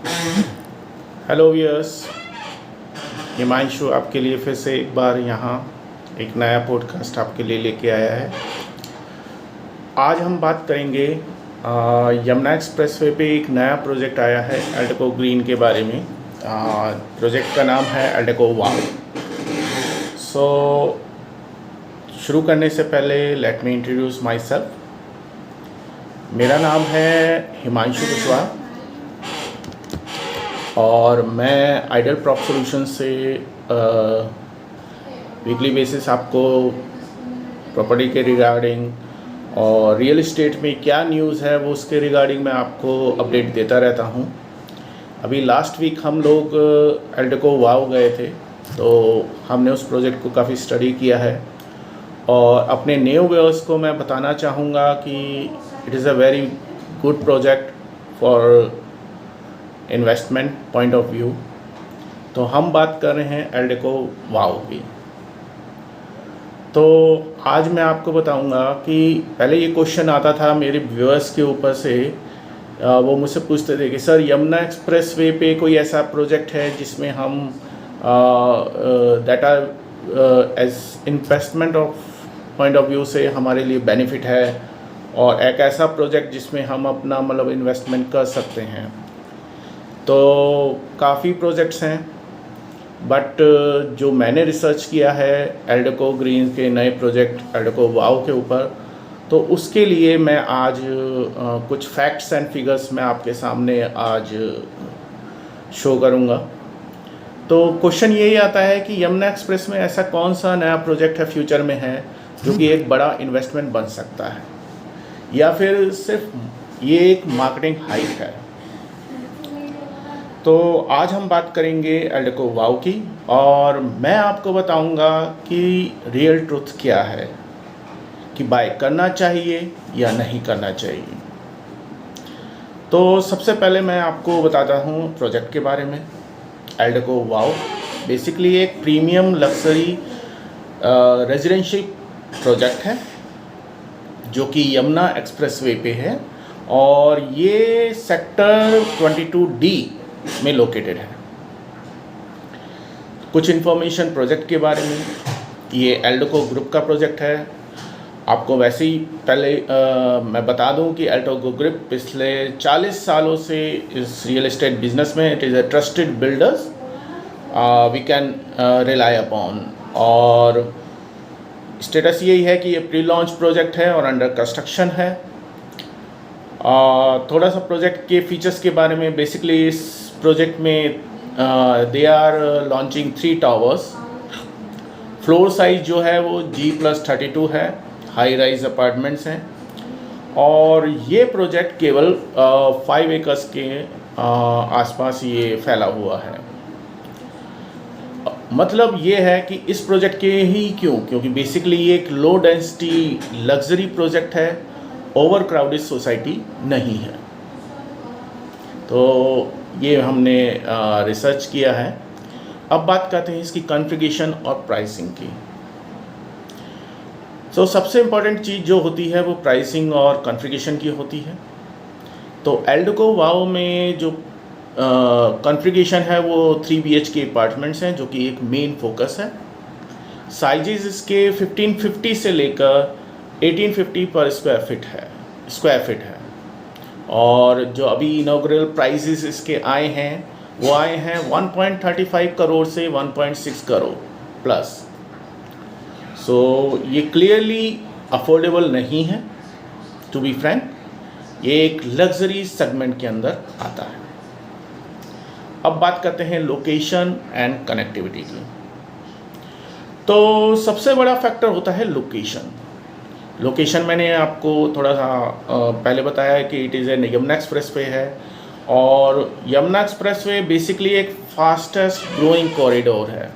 Hello viewers, Himanshu आपके लिए फिर से एक बार यहाँ एक नया पॉडकास्ट आपके लिए लेके आया है। आज हम बात करेंगे यमुना एक्सप्रेसवे पे एक नया प्रोजेक्ट आया है एल्डेको ग्रीन के बारे में। प्रोजेक्ट का नाम है एल्डेको वाव। सो शुरू करने से पहले let me introduce my self. मेरा नाम है हिमांशु कुशवाहा और मैं आइडियल प्रॉप सॉल्यूशन से वीकली बेसिस आपको प्रॉपर्टी के रिगार्डिंग और रियल इस्टेट में क्या न्यूज़ है वो उसके रिगार्डिंग मैं आपको अपडेट देता रहता हूँ। अभी लास्ट वीक हम लोग एल्डेको वाव गए थे, तो हमने उस प्रोजेक्ट को काफ़ी स्टडी किया है और अपने न्यू व्यूअर्स को मैं बताना चाहूँगा कि it is a very good project for investment point of view. तो हम बात कर रहे हैं एल्डेको वाव की। तो आज मैं आपको बताऊंगा कि पहले ये क्वेश्चन आता था मेरे व्यूअर्स के ऊपर से, वो मुझसे पूछते थे कि सर यमुना एक्सप्रेसवे पे कोई ऐसा प्रोजेक्ट है जिसमें हम that are as investment of point of view से हमारे लिए बेनिफिट है और एक ऐसा प्रोजेक्ट जिसमें हम अपना मतलब इन्वेस्टमेंट कर सकते हैं। तो काफ़ी प्रोजेक्ट्स हैं, बट जो मैंने रिसर्च किया है एल्डेको ग्रीन के नए प्रोजेक्ट एल्डेको वाव के ऊपर, तो उसके लिए मैं आज कुछ फैक्ट्स एंड फिगर्स मैं आपके सामने आज शो करूँगा। तो क्वेश्चन यही आता है कि यमुना एक्सप्रेस में ऐसा कौन सा नया प्रोजेक्ट है फ्यूचर में है जो कि एक बड़ा इन्वेस्टमेंट बन सकता है, या फिर सिर्फ ये एक मार्केटिंग हाइप है। तो आज हम बात करेंगे एल्डेको वाव की और मैं आपको बताऊंगा कि रियल ट्रुथ क्या है, कि बाय करना चाहिए या नहीं करना चाहिए। तो सबसे पहले मैं आपको बताता हूँ प्रोजेक्ट के बारे में। एल्डेको वाव बेसिकली एक प्रीमियम लग्जरी रेजिडेंशियल प्रोजेक्ट है जो कि यमुना एक्सप्रेसवे पे है और ये सेक्टर 22D में लोकेटेड है। कुछ इन्फॉर्मेशन प्रोजेक्ट के बारे में। ये एल्डेको ग्रुप का प्रोजेक्ट है। आपको वैसे ही पहले मैं बता दूं कि एल्डेको ग्रुप पिछले 40 सालों से इस रियल एस्टेट बिजनेस में it is a trusted builders we can rely upon. और स्टेटस यही है कि ये प्री लॉन्च प्रोजेक्ट है और अंडर कंस्ट्रक्शन है। थोड़ा सा प्रोजेक्ट के फीचर्स के बारे में। बेसिकली इस प्रोजेक्ट में they are launching 3 towers. Floor size जो है वो G+32 है। हाई राइज अपार्टमेंट्स हैं और ये प्रोजेक्ट केवल 5 एकर्स के आसपास ये फैला हुआ है। मतलब ये है कि इस प्रोजेक्ट के ही क्योंकि बेसिकली ये एक लो डेंसिटी लग्जरी प्रोजेक्ट है, ओवर क्राउडेड सोसाइटी नहीं है। तो ये हमने रिसर्च किया है। अब बात करते हैं इसकी कॉन्फ़िगरेशन और प्राइसिंग की। तो सबसे इम्पॉर्टेंट चीज़ जो होती है वो प्राइसिंग और कॉन्फ़िगरेशन की होती है। तो एल्डेको वाव में जो कॉन्फ़िगरेशन है वो 3 BHK अपार्टमेंट्स हैं जो कि एक मेन फोकस है। साइजेस इसके 1550 से लेकर 1850 पर स्क्वायर फीट है। और जो अभी इनॉग्रल प्राइजेस इसके आए हैं वो आए हैं 1.35 करोड़ से 1.6 करोड़ प्लस। सो ये क्लियरली अफोर्डेबल नहीं है। टू बी फ्रैंक, ये एक लग्जरी सेगमेंट के अंदर आता है। अब बात करते हैं लोकेशन एंड कनेक्टिविटी की। तो सबसे बड़ा फैक्टर होता है लोकेशन। लोकेशन मैंने आपको थोड़ा सा पहले बताया है कि it is A Yamuna expressway है और यमुना एक्सप्रेसवे बेसिकली एक फास्टेस्ट ग्रोइंग कॉरिडोर है।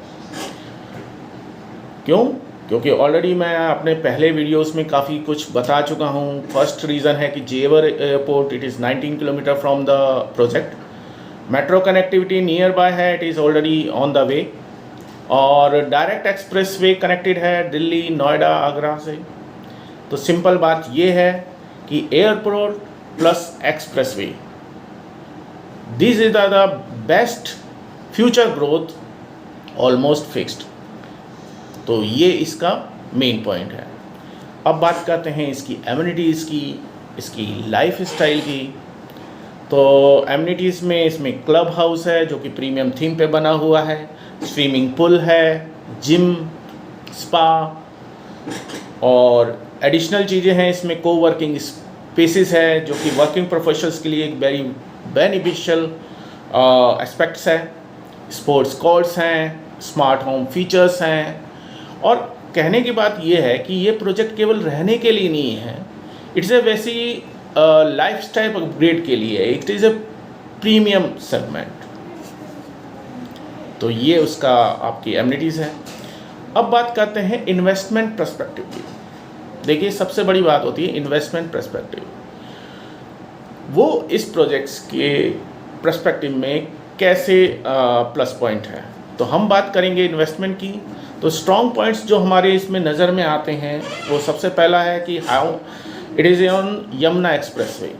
क्यों? क्योंकि ऑलरेडी मैं अपने पहले वीडियोस में काफ़ी कुछ बता चुका हूँ। फर्स्ट रीज़न है कि Jewar airport it is 19 kilometre from the project. Metro connectivity nearby है, it is already on the way. और डायरेक्ट एक्सप्रेसवे कनेक्टेड है दिल्ली, नोएडा, आगरा से। तो सिंपल बात ये है कि airport plus expressway this is the best future growth almost fixed. तो ये इसका मेन पॉइंट है। अब बात करते हैं इसकी एमिनिटीज़ की, इसकी लाइफ स्टाइल की। तो एमिनिटीज़ में इसमें क्लब हाउस है जो कि प्रीमियम थीम पे बना हुआ है, स्विमिंग पूल है, जिम, स्पा और एडिशनल चीज़ें हैं इसमें। कोवर्किंग स्पेसेस है जो कि वर्किंग प्रोफेशनल्स के लिए एक वेरी बेनिफिशियल एस्पेक्ट्स है। स्पोर्ट्स कोर्ट्स हैं, स्मार्ट होम फीचर्स हैं। और कहने की बात यह है कि ये प्रोजेक्ट केवल रहने के लिए नहीं है, इट्स ए वैसी लाइफस्टाइल अपग्रेड के लिए, it is A premium segment. तो ये उसका आपकी एमिनिटीज़ है। अब बात करते हैं इन्वेस्टमेंट पर्सपेक्टिव की। देखिए सबसे बड़ी बात होती है इन्वेस्टमेंट पर्सपेक्टिव। वो इस प्रोजेक्ट्स के पर्सपेक्टिव में कैसे प्लस पॉइंट है। तो हम बात करेंगे इन्वेस्टमेंट की। तो स्ट्रॉन्ग पॉइंट्स जो हमारे इसमें नज़र में आते हैं वो सबसे पहला है कि how it is on Yamuna expressway,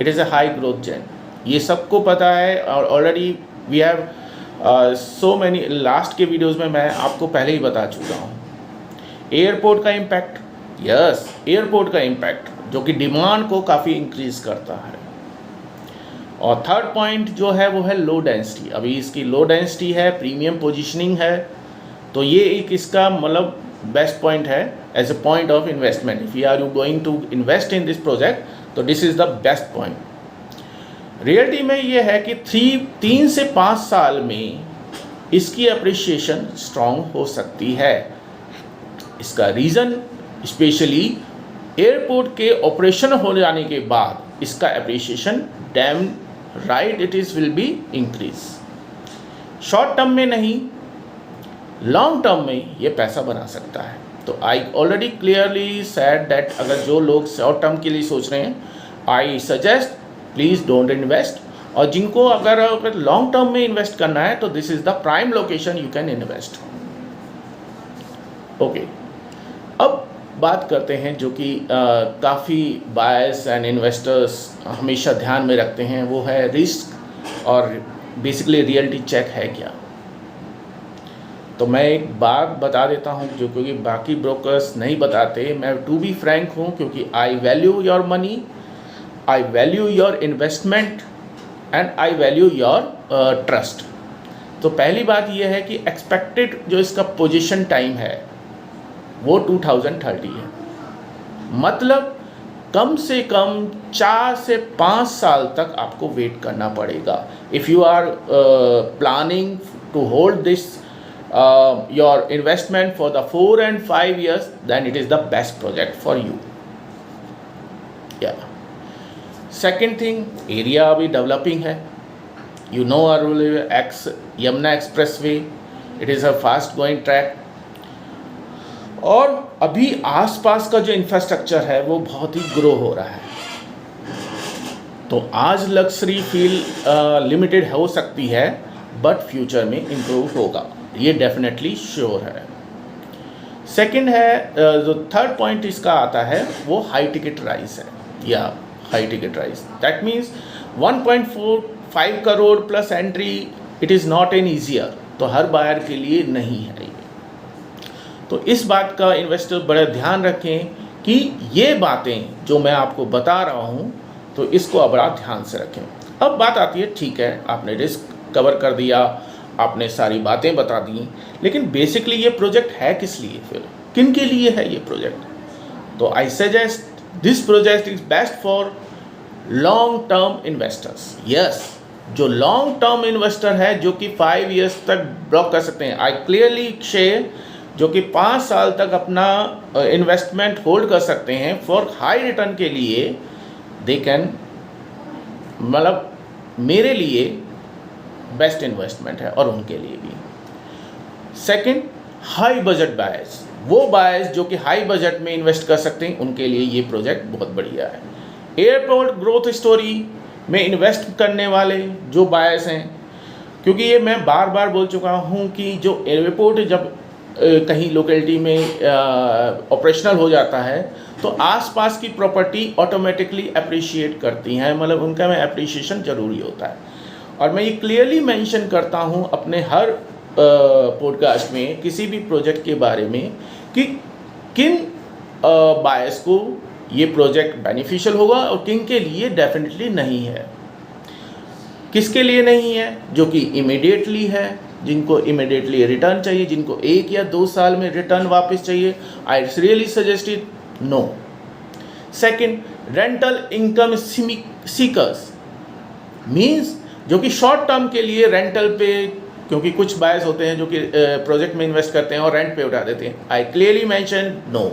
it is a high growth zone. ये सबको पता है और already we have so many, last के वीडियोज़ में मैं आपको पहले ही बता चुका हूँ। एयरपोर्ट का इम्पैक्ट, यस एयरपोर्ट का इम्पैक्ट जो कि डिमांड को काफ़ी इंक्रीज़ करता है। और थर्ड पॉइंट जो है वो है लो डेंसिटी। अभी इसकी लो डेंसिटी है, प्रीमियम पोजीशनिंग है। तो ये एक इसका मतलब बेस्ट पॉइंट है as a point of investment. If you are going to invest in this project तो this is the best point. Reality में ये है कि 3 से 5 साल में इसकी अप्रिसिएशन स्ट्रॉन्ग हो सकती है। इसका रीज़न स्पेशली एयरपोर्ट के ऑपरेशन हो जाने के बाद इसका appreciation dam right it is will be increase. Short term में नहीं, लॉन्ग टर्म में ये पैसा बना सकता है। तो I already clearly said that अगर जो लोग शॉर्ट टर्म के लिए सोच रहे हैं, I suggest please don't invest. और जिनको अगर लॉन्ग टर्म में इन्वेस्ट करना है तो this is the prime location you can invest. Okay, अब बात करते हैं जो कि काफ़ी बायर्स एंड इन्वेस्टर्स हमेशा ध्यान में रखते हैं, वो है रिस्क और बेसिकली रियलिटी चेक है क्या। तो मैं एक बात बता देता हूँ जो क्योंकि बाकी ब्रोकर्स नहीं बताते। मैं टू बी फ्रैंक हूँ क्योंकि I value your money, I value your investment and I value your trust. तो पहली बात यह है कि एक्सपेक्टेड जो इसका पोजीशन टाइम है वो 2030 है। मतलब कम से कम 4 से 5 साल तक आपको वेट करना पड़ेगा। If you are planning to hold this your investment for the 4 and 5 years, then it is the best project for you. Yeah. Second thing, area अभी डेवलपिंग है। You know Yamuna expressway, it is a fast going track. और अभी आसपास का जो infrastructure है वो बहुत ही ग्रो हो रहा है। तो आज लग्जरी फील लिमिटेड हो सकती है बट फ्यूचर में इम्प्रूव होगा, ये डेफिनेटली श्योर है। सेकंड है जो थर्ड पॉइंट इसका आता है वो हाई टिकट प्राइस है, या high ticket price that means 1.45 crore plus entry, it is not an easier. तो हर बायर के लिए नहीं है ये। तो इस बात का इन्वेस्टर बड़ा ध्यान रखें कि ये बातें जो मैं आपको बता रहा हूँ तो इसको आप बड़ा ध्यान से रखें। अब बात आती है, ठीक है आपने रिस्क कवर कर दिया, आपने सारी बातें बता दी, लेकिन बेसिकली ये प्रोजेक्ट है किस लिए, फिर किन के लिए है ये प्रोजेक्ट। तो I suggest this project is best for long term investors. Yes, जो लॉन्ग टर्म इन्वेस्टर है जो कि 5 years तक ब्लॉक कर सकते हैं, आई क्लियरली शेयर, जो कि 5 साल तक अपना इन्वेस्टमेंट होल्ड कर सकते हैं फॉर हाई रिटर्न के लिए, दे कैन, मतलब मेरे लिए बेस्ट इन्वेस्टमेंट है और उनके लिए भी। सेकंड, हाई बजट बायर्स, वो बायर्स जो कि हाई बजट में इन्वेस्ट कर सकते हैं, उनके लिए ये प्रोजेक्ट बहुत बढ़िया है। एयरपोर्ट ग्रोथ स्टोरी में इन्वेस्ट करने वाले जो बायर्स हैं, क्योंकि ये मैं बार बार बोल चुका हूँ कि जो एयरपोर्ट जब कहीं लोकेलिटी में ऑपरेशनल हो जाता है तो आसपास की प्रॉपर्टी ऑटोमेटिकली अप्रिशिएट करती हैं, मतलब उनका में अप्रिशिएशन ज़रूरी होता है। और मैं ये क्लियरली मेंशन करता हूँ अपने हर पॉडकास्ट में किसी भी प्रोजेक्ट के बारे में कि किन बायर्स को ये प्रोजेक्ट बेनिफिशियल होगा और किन के लिए डेफिनेटली नहीं है। किसके लिए नहीं है? जो कि इमीडिएटली है, जिनको इमीडिएटली रिटर्न चाहिए, जिनको 1 या 2 साल में रिटर्न वापस चाहिए, I really suggest it no. Second, rental income seekers means जो कि शॉर्ट टर्म के लिए रेंटल पे, क्योंकि कुछ बायर्स होते हैं जो कि प्रोजेक्ट में इन्वेस्ट करते हैं और रेंट पे उठा देते हैं, आई क्लियरली मेंशन नो।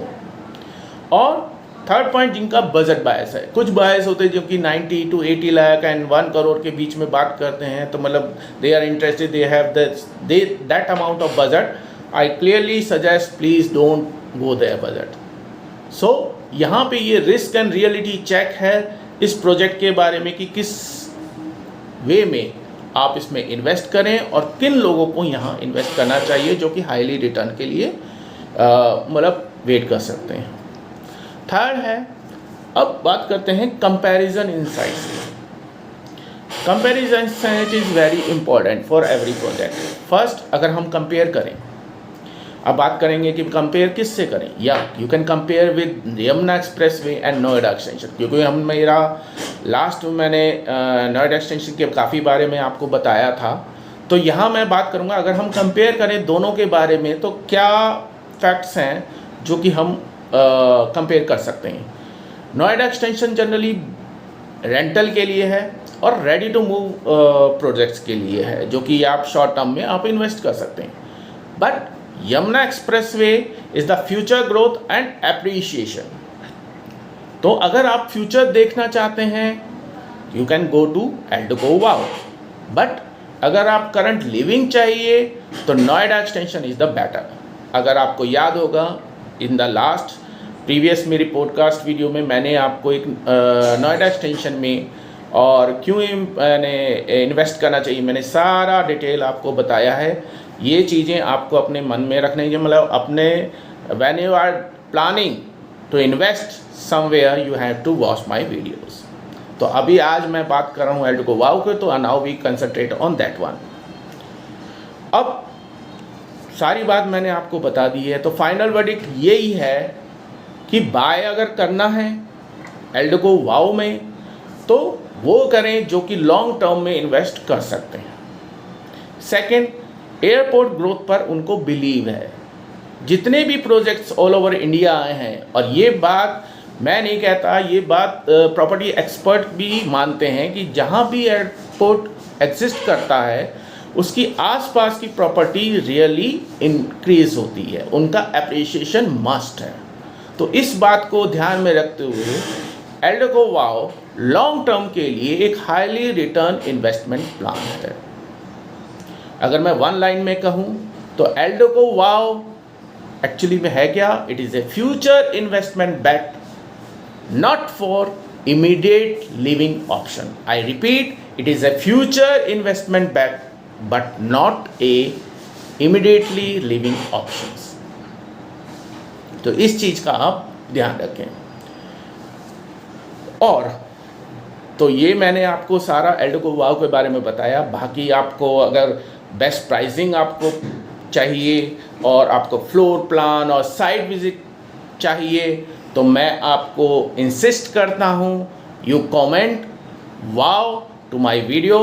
और थर्ड पॉइंट, जिनका बजट बायस है। कुछ बायर्स होते हैं जो कि 90 to 80 लाख एंड 1 करोड़ के बीच में बात करते हैं, तो मतलब they are interested, they have that amount of budget, I clearly suggest please don't go there budget. So यहाँ पे ये रिस्क एंड रियलिटी चेक है इस प्रोजेक्ट के बारे में कि किस वे में आप इसमें इन्वेस्ट करें और किन लोगों को यहाँ इन्वेस्ट करना चाहिए जो कि हाईली रिटर्न के लिए मतलब वेट कर सकते हैं। थर्ड है, अब बात करते हैं comparison insights. Comparison insight is very important for every project. First, अगर हम कंपेयर करें, अब बात करेंगे कि कंपेयर किससे करें, या you can compare with Yamuna express way and Noida extension, क्योंकि मेरा लास्ट में मैंने नोएडा एक्सटेंशन के काफ़ी बारे में आपको बताया था। तो यहाँ मैं बात करूँगा अगर हम कंपेयर करें दोनों के बारे में तो क्या फैक्ट्स हैं जो कि हम कंपेयर कर सकते हैं। नोएडा एक्सटेंशन जनरली रेंटल के लिए है और रेडी टू मूव प्रोजेक्ट्स के लिए है, जो कि आप शॉर्ट टर्म में आप इन्वेस्ट कर सकते हैं। But Yamuna expressway is the future growth and appreciation. तो अगर आप फ्यूचर देखना चाहते हैं you can go to Eldeco Wow, but अगर आप करंट लिविंग चाहिए तो Noida extension is the better. अगर आपको याद होगा इन द लास्ट प्रीवियस मेरी पॉडकास्ट वीडियो में मैंने आपको एक नोएडा एक्सटेंशन में और क्यों मैंने इन्वेस्ट करना चाहिए, मैंने सारा डिटेल आपको बताया है। ये चीज़ें आपको अपने मन में रखनी चाहिए, मतलब अपने when you are planning to invest somewhere you have to watch my videos. तो अभी आज मैं बात कर रहा हूँ एल्डोको वाव के, तो now we concentrate on that one. अब सारी बात मैंने आपको बता दी है, तो फाइनल वर्डिक्ट यही है कि बाय अगर करना है एल्डोको वाव में तो वो करें जो कि लॉन्ग टर्म में इन्वेस्ट कर सकते हैं। सेकंड, एयरपोर्ट ग्रोथ पर उनको बिलीव है। जितने भी प्रोजेक्ट्स ऑल ओवर इंडिया आए हैं, और ये बात मैं नहीं कहता, ये बात प्रॉपर्टी एक्सपर्ट भी मानते हैं कि जहाँ भी एयरपोर्ट एग्जिस्ट करता है उसकी आसपास की प्रॉपर्टी रियली इंक्रीज होती है, उनका एप्रिसिएशन मस्ट है। तो इस बात को ध्यान में रखते हुए एल्डोको वाव लॉन्ग टर्म के लिए एक हाईली रिटर्न इन्वेस्टमेंट प्लान है। अगर मैं वन लाइन में कहूँ तो एल्डोको वाव एक्चुअली में है क्या? It is A future investment back, not for immediate living option. I repeat, it is A future investment back but not a immediately living options। तो इस चीज़ का आप ध्यान रखें। और तो ये मैंने आपको सारा एल्डोको वाव के बारे में बताया। बाकी आपको अगर बेस्ट प्राइसिंग आपको चाहिए और आपको फ्लोर प्लान और साइट विजिट चाहिए तो मैं आपको इंसिस्ट करता हूँ you comment wow to my video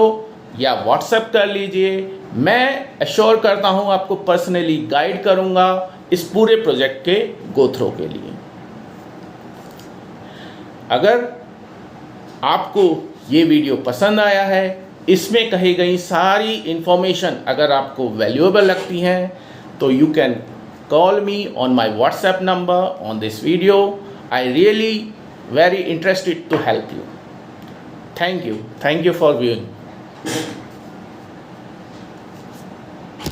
या व्हाट्सएप कर लीजिए। मैं एश्योर करता हूँ आपको पर्सनली गाइड करूँगा इस पूरे प्रोजेक्ट के गो थ्रू के लिए। अगर आपको ये वीडियो पसंद आया है, इसमें कही गई सारी इन्फॉर्मेशन अगर आपको वैल्यूएबल लगती हैं तो you can call me on my WhatsApp number on this video. I really very interested to help you. Thank you for viewing.